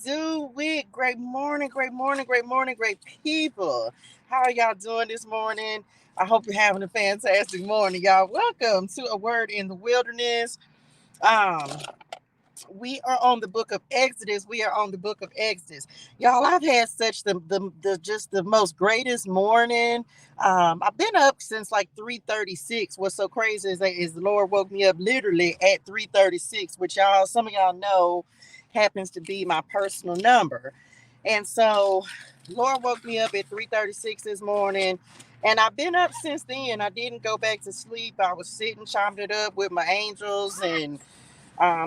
do it? Great morning, great morning, great morning, great people. How are y'all doing this morning? I hope you're having a fantastic morning, y'all. Welcome to A Word in the Wilderness. Um, we are on the book of Exodus. We are on the book of Exodus. Y'all, I've had such the just the most greatest morning. I've been up since like 3:36. What's so crazy is the Lord woke me up literally at 3:36, which y'all, some of y'all know happens to be my personal number. And so Lord woke me up at 3:36 this morning. And I've been up since then. I didn't go back to sleep. I was sitting, chomping it up with my angels and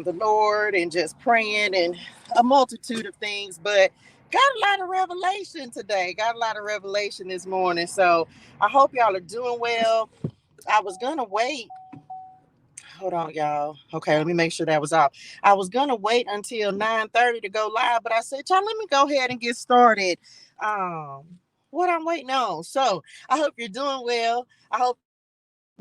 the Lord and just praying and a multitude of things. But got a lot of revelation today. Got a lot of revelation this morning. So I hope y'all are doing well. I was gonna wait. Hold on, y'all. Okay, let me make sure that was off. I was gonna wait until 9:30 to go live, but I said, y'all, let me go ahead and get started. Um, what I'm waiting on. So I hope you're doing well. I hope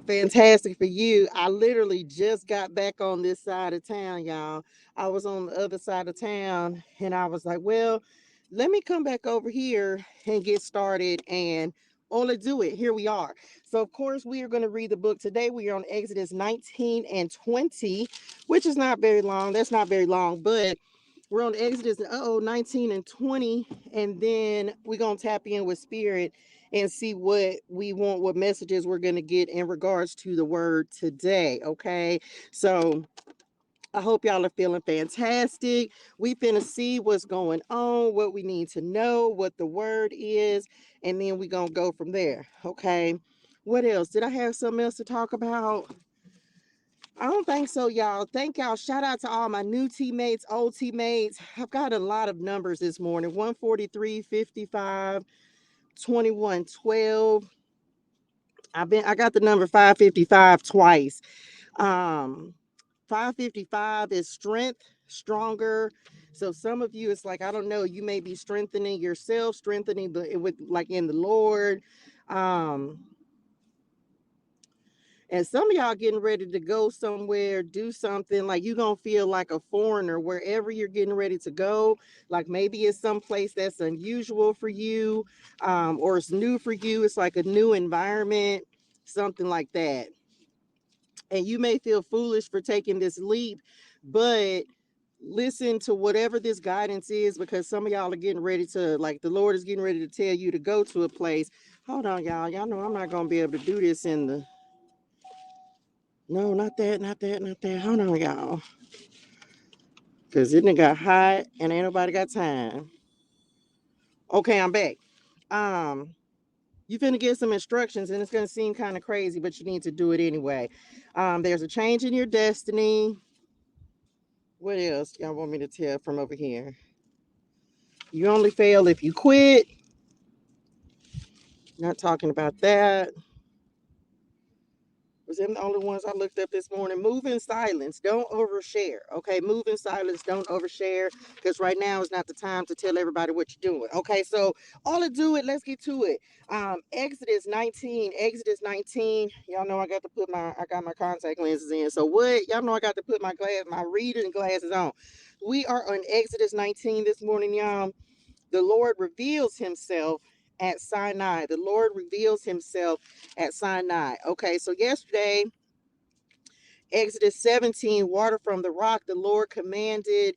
fantastic for you. I literally just got back on this side of town, y'all. I was on the other side of town and I was like, well, let me come back over here and get started and only do it. Here we are. So, of course, we are going to read the book today. We are on Exodus 19 and 20, which is not very long. That's not very long, but we're on Exodus 19 and 20, and then we're gonna tap in with spirit and see what we want, what messages we're gonna get in regards to the word today. Okay. So I hope y'all are feeling fantastic. We finna see what's going on, what we need to know, what the word is, and then we gonna go from there. Okay. What else? Did I have something else to talk about? I don't think so, y'all. Thank y'all. Shout out to all my new teammates, old teammates. I've got a lot of numbers this morning: 143, 55, 21, 12. I got the number 555 twice. Um, 555 is strength, stronger. So some of you, it's like, I don't know, you may be strengthening yourself, strengthening with like in the Lord. Um, And some of y'all getting ready to go somewhere, do something like you're going to feel like a foreigner wherever you're getting ready to go. Like maybe it's someplace that's unusual for you, or it's new for you. It's like a new environment, something like that. And you may feel foolish for taking this leap, but listen to whatever this guidance is, because some of y'all are getting ready to, like, the Lord is getting ready to tell you to go to a place. Hold on, y'all. Y'all know I'm not going to be able to do this in the No, not that, not that, not that. Hold on, y'all. Because it done got hot and ain't nobody got time. Okay, I'm back. Um, you finna get some instructions and it's gonna seem kind of crazy, but you need to do it anyway. There's a change in your destiny. What else y'all want me to tell from over here? You only fail if you quit. Not talking about that. Was them the only ones I looked up this morning? Move in silence. Don't overshare. Okay, move in silence. Don't overshare. Because right now is not the time to tell everybody what you're doing. Okay, so all to do it. Let's get to it. Exodus 19. Exodus 19. Y'all know I got my contact lenses in. So what? Y'all know I got to put my reading glasses on. We are on Exodus 19 this morning, y'all. The Lord reveals himself at Sinai. The Lord reveals himself at Sinai. Okay, so yesterday, Exodus 17, water from the rock, the Lord commanded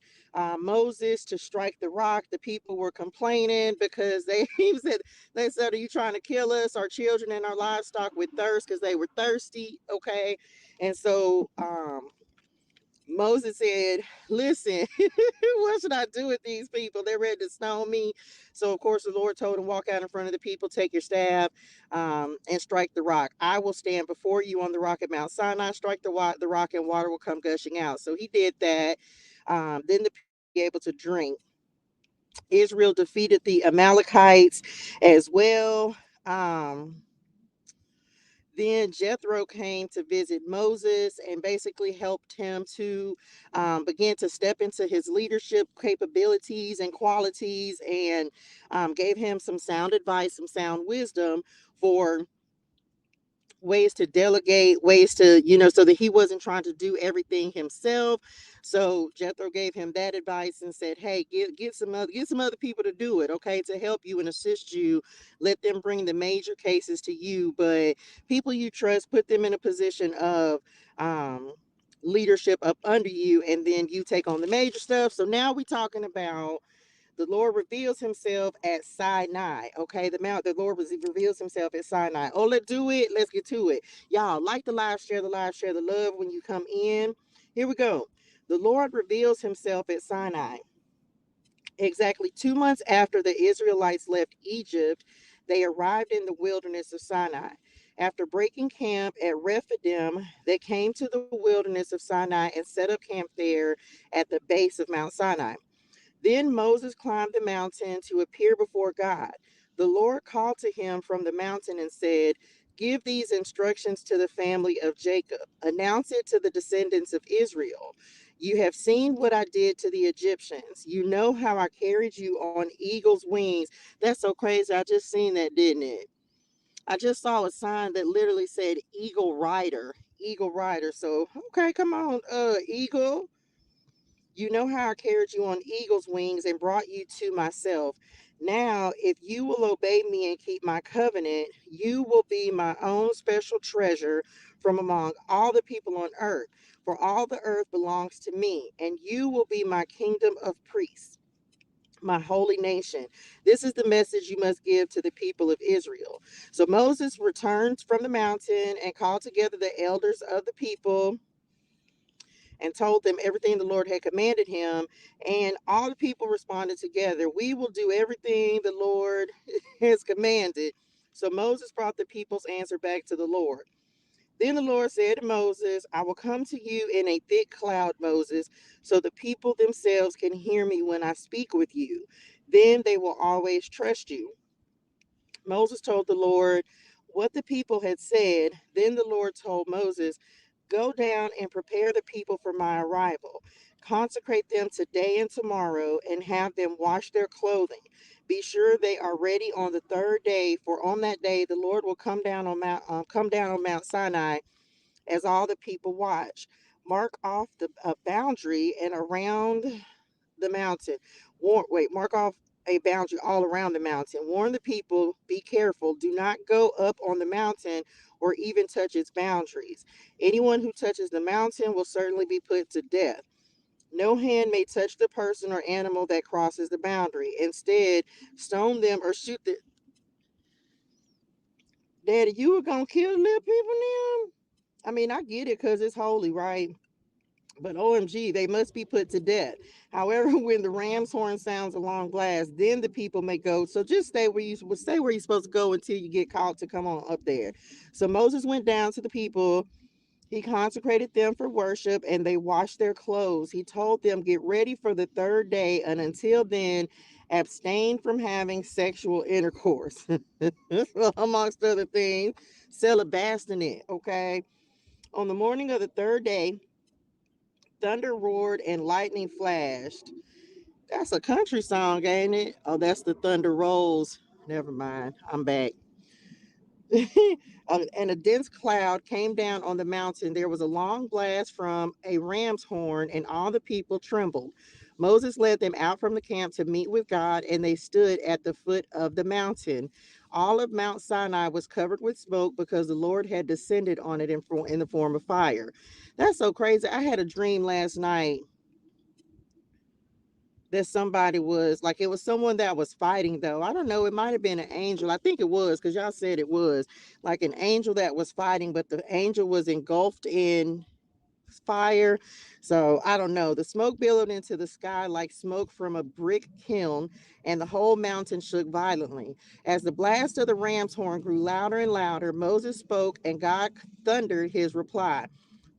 Moses to strike the rock. The people were complaining because they said, are you trying to kill us, our children and our livestock with thirst? Because they were thirsty. Okay. And so Moses said, listen, what should I do with these people? They're ready to stone me. So, of course, the Lord told him, walk out in front of the people, take your staff, and strike the rock. I will stand before you on the rock at Mount Sinai, strike the rock, and water will come gushing out. So he did that. Then the people were able to drink. Israel defeated the Amalekites as well. Um, then Jethro came to visit Moses and basically helped him to begin to step into his leadership capabilities and qualities, and gave him some sound advice, some sound wisdom for ways to delegate, ways to, so that he wasn't trying to do everything himself. So Jethro gave him that advice and said, "Hey, get some other people to do it, okay, to help you and assist you. Let them bring the major cases to you, but people you trust, put them in a position of um, leadership up under you, and then you take on the major stuff." So now we're talking about the Lord reveals himself at Sinai. Okay, the Lord reveals himself at Sinai. Oh, let's do it. Let's get to it. Y'all, like the love when you come in. Here we go. The Lord reveals himself at Sinai. Exactly 2 months after the Israelites left Egypt, they arrived in the wilderness of Sinai. After breaking camp at Rephidim, they came to the wilderness of Sinai and set up camp there at the base of Mount Sinai. Then Moses climbed the mountain to appear before God. The Lord called to him from the mountain and said, "Give these instructions to the family of Jacob. Announce it to the descendants of Israel. You have seen what I did to the Egyptians. You know how I carried you on eagle's wings." That's so crazy. I just seen that, didn't it? I just saw a sign that literally said Eagle Rider. Eagle Rider. So, okay, come on, Eagle. You know how I carried you on eagle's wings and brought you to myself. Now, if you will obey me and keep my covenant, you will be my own special treasure from among all the people on earth. For all the earth belongs to me, and you will be my kingdom of priests, my holy nation. This is the message you must give to the people of Israel. So Moses returned from the mountain and called together the elders of the people and told them everything the Lord had commanded him. And all the people responded together, "We will do everything the Lord has commanded." So Moses brought the people's answer back to the Lord. Then the Lord said to Moses, "I will come to you in a thick cloud, Moses, so the people themselves can hear me when I speak with you. Then they will always trust you." Moses told the Lord what the people had said. Then the Lord told Moses, "Go down and prepare the people for my arrival. Consecrate them today and tomorrow and have them wash their clothing. Be sure they are ready on the third day, for on that day the Lord will come down on Mount Sinai as all the people watch. Mark off the boundary and around the mountain. Mark off a boundary all around the mountain. Warn the people, be careful. Do not go up on the mountain or even touch its boundaries. Anyone who touches the mountain will certainly be put to death. No hand may touch the person or animal that crosses the boundary. Instead, stone them or shoot the. Daddy, you were going to kill the little people now? I mean, I get it because it's holy, right? But OMG, they must be put to death. However, when the ram's horn sounds a long blast, then the people may go. So just stay where you're supposed to go until you get called to come on up there. So Moses went down to the people. He consecrated them for worship, and they washed their clothes. He told them, "Get ready for the third day, and until then, abstain from having sexual intercourse," amongst other things. Celibastinate, okay? On the morning of the third day, thunder roared and lightning flashed. That's a country song, ain't it? Oh, that's the thunder rolls. Never mind. I'm back. And a dense cloud came down on the mountain. There was a long blast from a ram's horn, and all the people trembled. Moses led them out from the camp to meet with God, and they stood at the foot of the mountain. All of Mount Sinai was covered with smoke because the Lord had descended on it in the form of fire. That's so crazy. I had a dream last night that somebody was like, it was someone that was fighting, though. I don't know, it might have been an angel. I think it was, because y'all said it was like an angel that was fighting, but the angel was engulfed in fire. So I don't know. The smoke billowed into the sky like smoke from a brick kiln, and the whole mountain shook violently. As the blast of the ram's horn grew louder and louder, Moses spoke, and God thundered his reply.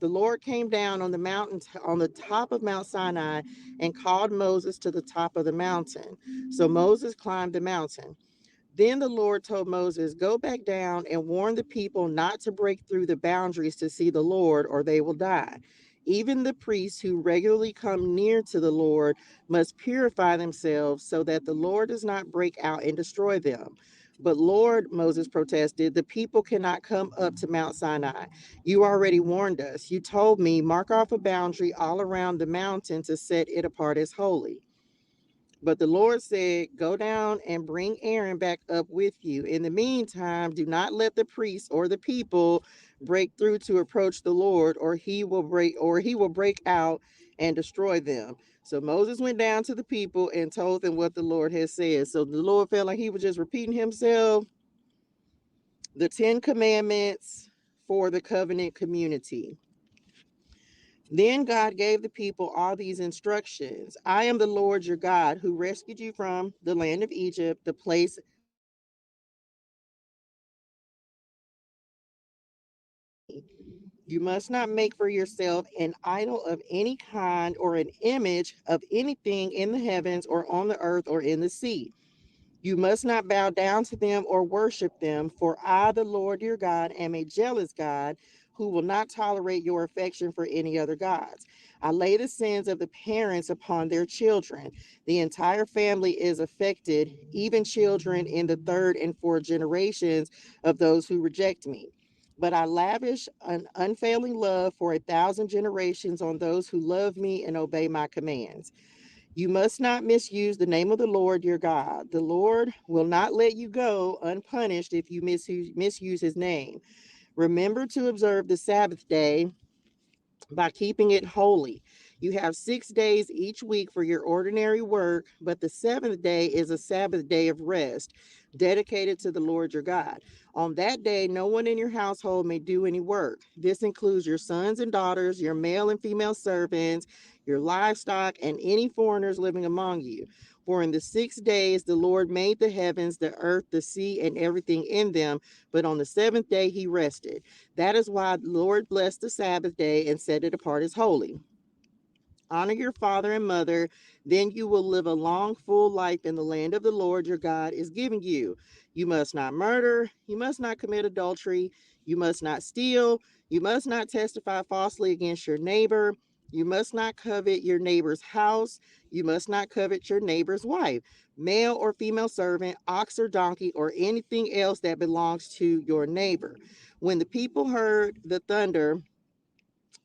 The Lord came down on the mountain, on the top of Mount Sinai, and called Moses to the top of the mountain. So Moses climbed the mountain. Then the Lord told Moses, "Go back down and warn the people not to break through the boundaries to see the Lord, or they will die. Even the priests who regularly come near to the Lord must purify themselves so that the Lord does not break out and destroy them." But Lord, Moses protested, the people cannot come up to Mount Sinai. You already warned us. You told me, mark off a boundary all around the mountain to set it apart as holy. But the Lord said, go down and bring Aaron back up with you. In the meantime, do not let the priests or the people break through to approach the Lord, or he will break out and destroy them. So Moses went down to the people and told them what the Lord had said. So the Lord felt like he was just repeating himself. The 10 Commandments for the covenant community. Then God gave the people all these instructions. I am the Lord your God who rescued you from the land of Egypt, the place you must not make for yourself an idol of any kind or an image of anything in the heavens or on the earth or in the sea. You must not bow down to them or worship them, for I, the Lord your God, am a jealous God who will not tolerate your affection for any other gods. I lay the sins of the parents upon their children. The entire family is affected, even children in the third and fourth generations of those who reject me. But I lavish an unfailing love for 1,000 generations on those who love me and obey my commands. You must not misuse the name of the Lord your God. The Lord will not let you go unpunished if you misuse his name. Remember to observe the Sabbath day by keeping it holy. You have 6 days each week for your ordinary work, but the seventh day is a Sabbath day of rest, dedicated to the Lord your God. On that day, no one in your household may do any work. This includes your sons and daughters, your male and female servants, your livestock, and any foreigners living among you. For in the 6 days the Lord made the heavens, the earth, the sea, and everything in them, but on the seventh day he rested. That is why the Lord blessed the Sabbath day and set it apart as holy. Honor your father and mother, then you will live a long, full life in the land of the Lord your God is giving you. You must not murder, you must not commit adultery, you must not steal, you must not testify falsely against your neighbor, you must not covet your neighbor's house, you must not covet your neighbor's wife, male or female servant, ox or donkey, or anything else that belongs to your neighbor. When the people heard the thunder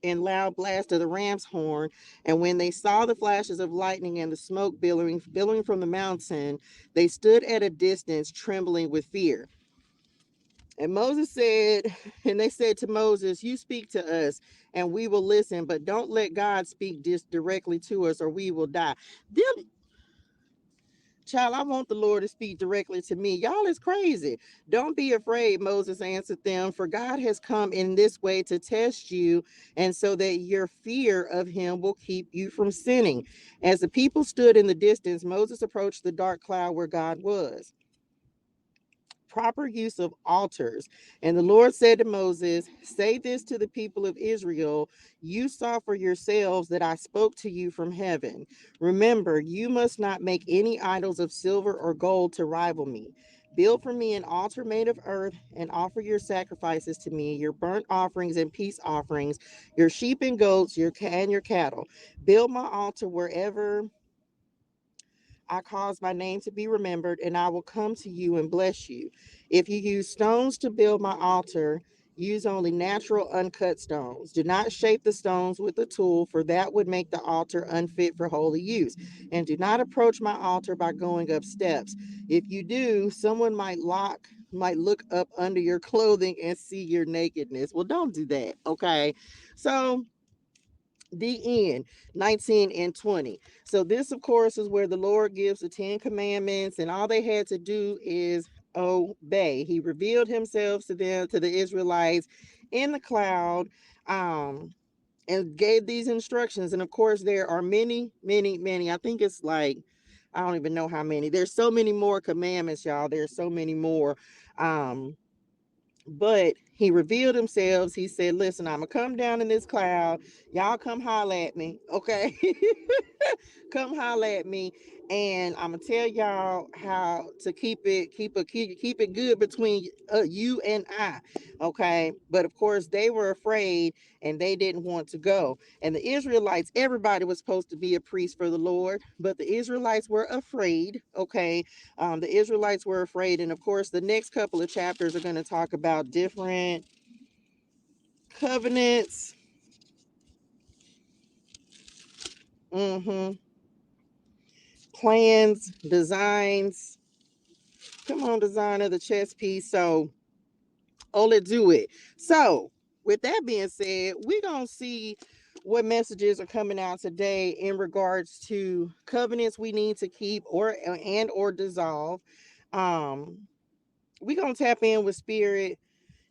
and loud blast of the ram's horn, and when they saw the flashes of lightning and the smoke billowing from the mountain, they stood at a distance, trembling with fear. And Moses said, and they said to Moses, you speak to us and we will listen, but don't let God speak directly to us or we will die. Them Child, I want the Lord to speak directly to me. Y'all is crazy. Don't be afraid, Moses answered them, for God has come in this way to test you, and so that your fear of him will keep you from sinning. As the people stood in the distance, Moses approached the dark cloud where God was. Proper use of altars. And the Lord said to Moses, say this to the people of Israel, you saw for yourselves that I spoke to you from heaven. Remember, you must not make any idols of silver or gold to rival me. Build for me an altar made of earth and offer your sacrifices to me, your burnt offerings and peace offerings, your sheep and goats, and your cattle. Build my altar wherever I cause my name to be remembered, and I will come to you and bless you. If you use stones to build my altar, use only natural uncut stones. Do not shape the stones with a tool, for that would make the altar unfit for holy use. And do not approach my altar by going up steps. If you do, someone might look up under your clothing and see your nakedness. Well, don't do that, okay? So the end, 19 and 20. So this, of course, is where the Lord gives the 10 commandments, and all they had to do is obey. He revealed himself to them, to the Israelites, in the cloud, and gave these instructions. And of course, there are many, many, many. I think it's like, I don't even know how many. There's so many more commandments, y'all. There's so many more. But He revealed himself. He said, listen, I'm going to come down in this cloud. Y'all come holler at me. Okay. Come holler at me. And I'm going to tell y'all how to keep it good between you and I. Okay. But of course, they were afraid and they didn't want to go. And the Israelites, everybody was supposed to be a priest for the Lord, but the Israelites were afraid. Okay. The Israelites were afraid. And of course, the next couple of chapters are going to talk about different covenants. Mm-hmm. Plans, designs. Come on, designer, the chess piece. So, Ola, do it. So, with that being said, we're going to see what messages are coming out today in regards to covenants we need to keep or dissolve. Um, we're going to tap in with spirit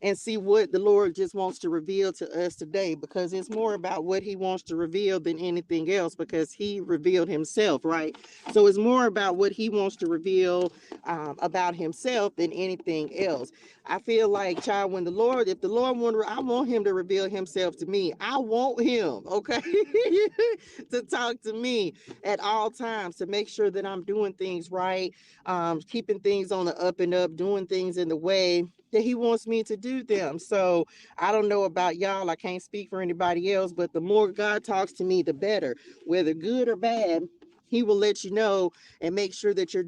and see what the Lord just wants to reveal to us today, because it's more about what he wants to reveal than anything else, because he revealed himself, right? So it's more about what he wants to reveal about himself than anything else. I feel like, child, if the Lord wanted, I want him to reveal himself to me. I want him, okay, to talk to me at all times, to make sure that I'm doing things right, keeping things on the up and up, doing things in the way that he wants me to do them. So I don't know about y'all. I can't speak for anybody else, but the more God talks to me, the better. Whether good or bad, he will let you know and make sure that you're